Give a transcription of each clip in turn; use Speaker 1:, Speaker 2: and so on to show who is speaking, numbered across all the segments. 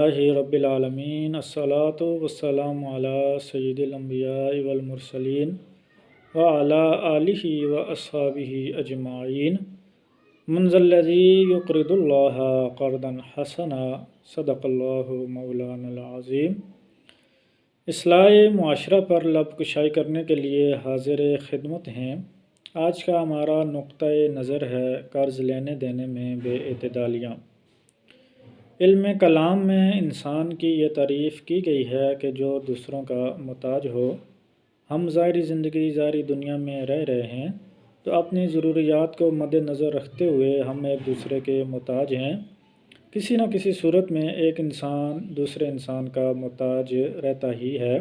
Speaker 1: رب العالمین الصلاۃ والسلام علی سید الانبیاء والمرسلین وعلی آلہ واصحابہ اجمعین من ذا الذی یقرض اللہ قرضا حسنا صدق اللہ مولانا العظیم۔ اصلاح معاشرہ پر لب کشائی کرنے کے لیے حاضر خدمت ہیں۔ آج کا ہمارا نقطہ نظر ہے قرض لینے دینے میں بے اعتدالیاں۔ علم کلام میں انسان کی یہ تعریف کی گئی ہے کہ جو دوسروں کا محتاج ہو۔ ہم ظاہری زندگی ظاہری دنیا میں رہ رہے ہیں تو اپنی ضروریات کو مد نظر رکھتے ہوئے ہم ایک دوسرے کے محتاج ہیں۔ کسی نہ کسی صورت میں ایک انسان دوسرے انسان کا محتاج رہتا ہی ہے۔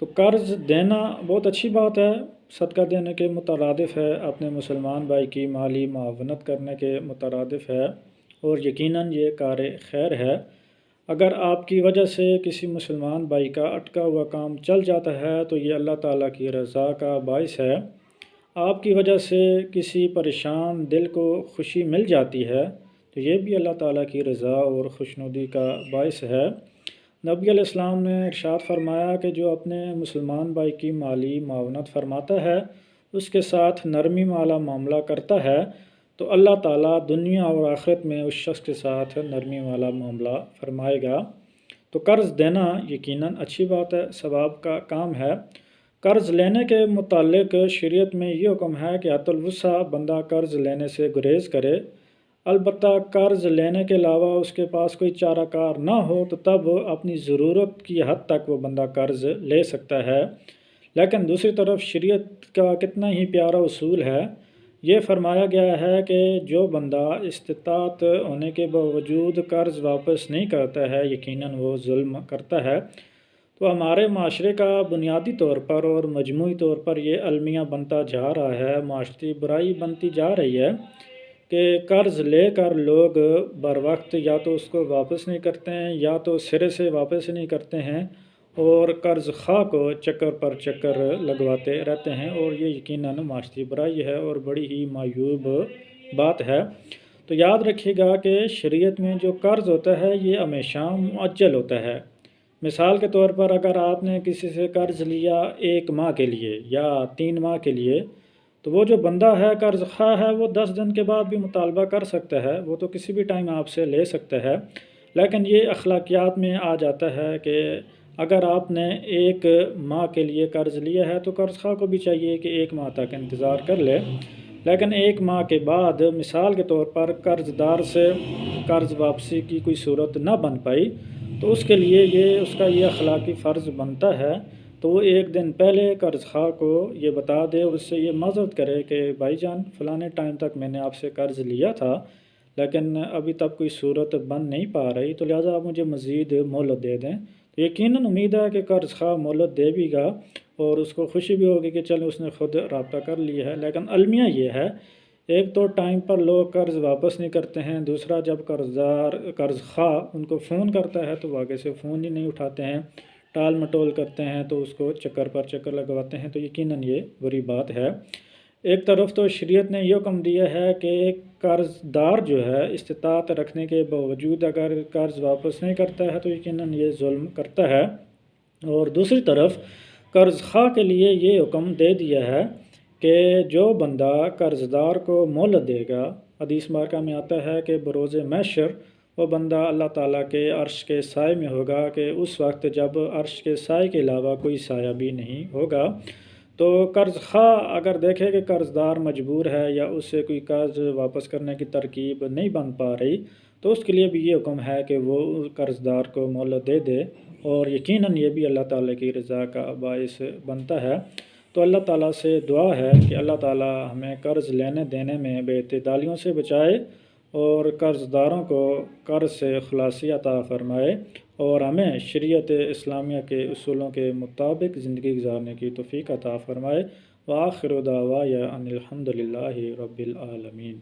Speaker 1: تو قرض دینا بہت اچھی بات ہے، صدقہ دینے کے مترادف ہے، اپنے مسلمان بھائی کی مالی معاونت کرنے کے مترادف ہے، اور یقیناً یہ کار خیر ہے۔ اگر آپ کی وجہ سے کسی مسلمان بھائی کا اٹکا ہوا کام چل جاتا ہے تو یہ اللہ تعالیٰ کی رضا کا باعث ہے۔ آپ کی وجہ سے کسی پریشان دل کو خوشی مل جاتی ہے تو یہ بھی اللہ تعالیٰ کی رضا اور خوشنودی کا باعث ہے۔ نبی علیہ السلام نے ارشاد فرمایا کہ جو اپنے مسلمان بھائی کی مالی معاونت فرماتا ہے، اس کے ساتھ نرمی والا معاملہ کرتا ہے تو اللہ تعالیٰ دنیا اور آخرت میں اس شخص کے ساتھ نرمی والا معاملہ فرمائے گا۔ تو قرض دینا یقیناً اچھی بات ہے، ثواب کا کام ہے۔ قرض لینے کے متعلق شریعت میں یہ حکم ہے کہ حت الوسع بندہ قرض لینے سے گریز کرے۔ البتہ قرض لینے کے علاوہ اس کے پاس کوئی چارہ کار نہ ہو تو تب اپنی ضرورت کی حد تک وہ بندہ قرض لے سکتا ہے۔ لیکن دوسری طرف شریعت کا کتنا ہی پیارا اصول ہے، یہ فرمایا گیا ہے کہ جو بندہ استطاعت ہونے کے باوجود قرض واپس نہیں کرتا ہے یقیناً وہ ظلم کرتا ہے۔ تو ہمارے معاشرے کا بنیادی طور پر اور مجموعی طور پر یہ المیہ بنتا جا رہا ہے، معاشرتی برائی بنتی جا رہی ہے کہ قرض لے کر لوگ بر وقت یا تو اس کو واپس نہیں کرتے ہیں یا تو سرے سے واپس نہیں کرتے ہیں، اور قرض خواہ کو چکر پر چکر لگواتے رہتے ہیں، اور یہ یقیناً معاشرتی برائی ہے اور بڑی ہی معیوب بات ہے۔ تو یاد رکھیے گا کہ شریعت میں جو قرض ہوتا ہے یہ ہمیشہ مؤجل ہوتا ہے۔ مثال کے طور پر اگر آپ نے کسی سے قرض لیا 1 ماہ کے لیے یا 3 ماہ کے لیے، تو وہ جو بندہ ہے قرض خواہ ہے وہ 10 دن کے بعد بھی مطالبہ کر سکتا ہے، وہ تو کسی بھی ٹائم آپ سے لے سکتا ہے۔ لیکن یہ اخلاقیات میں آ جاتا ہے کہ اگر آپ نے 1 ماہ کے لیے قرض لیا ہے تو قرض خواہ کو بھی چاہیے کہ 1 ماہ تک انتظار کر لے۔ لیکن 1 ماہ کے بعد مثال کے طور پر قرض دار سے قرض واپسی کی کوئی صورت نہ بن پائی تو اس کے لیے اس کا یہ اخلاقی فرض بنتا ہے تو وہ 1 دن پہلے قرض خواہ کو یہ بتا دے اور اس سے یہ معذرت کرے کہ بھائی جان فلانے ٹائم تک میں نے آپ سے قرض لیا تھا لیکن ابھی تک کوئی صورت بن نہیں پا رہی، تو لہٰذا آپ مجھے مزید مہلت دے دیں۔ یقیناً امید ہے کہ قرض خواہ مہلت دے بھی گا اور اس کو خوشی بھی ہوگی کہ چلیں اس نے خود رابطہ کر لیا ہے۔ لیکن المیہ یہ ہے، ایک تو ٹائم پر لوگ قرض واپس نہیں کرتے ہیں، دوسرا جب قرض خواہ ان کو فون کرتا ہے تو وہ آگے سے فون ہی نہیں اٹھاتے ہیں، ٹال مٹول کرتے ہیں تو اس کو چکر پر چکر لگواتے ہیں، تو یقیناً یہ بری بات ہے۔ ایک طرف تو شریعت نے یہ حکم دیا ہے کہ قرض دار جو ہے استطاعت رکھنے کے باوجود اگر قرض واپس نہیں کرتا ہے تو یقیناً یہ ظلم کرتا ہے، اور دوسری طرف قرض خواہ کے لیے یہ حکم دے دیا ہے کہ جو بندہ قرض دار کو مہلت دے گا، حدیث مبارکہ میں آتا ہے کہ بروز محشر وہ بندہ اللہ تعالیٰ کے عرش کے سائے میں ہوگا کہ اس وقت جب عرش کے سائے کے علاوہ کوئی سایہ بھی نہیں ہوگا۔ تو قرض خواہ اگر دیکھے کہ قرض دار مجبور ہے یا اس سے کوئی قرض واپس کرنے کی ترکیب نہیں بن پا رہی تو اس کے لیے بھی یہ حکم ہے کہ وہ قرض دار کو مہلت دے دے، اور یقیناً یہ بھی اللہ تعالیٰ کی رضا کا باعث بنتا ہے۔ تو اللہ تعالیٰ سے دعا ہے کہ اللہ تعالیٰ ہمیں قرض لینے دینے میں بے اعتدالیوں سے بچائے اور قرض داروں کو قرض سے خلاصی عطا فرمائے، اور ہمیں شریعت اسلامیہ کے اصولوں کے مطابق زندگی گزارنے کی توفیق عطا فرمائے۔ وآخر دعوانا ان الحمد للہ رب العالمین۔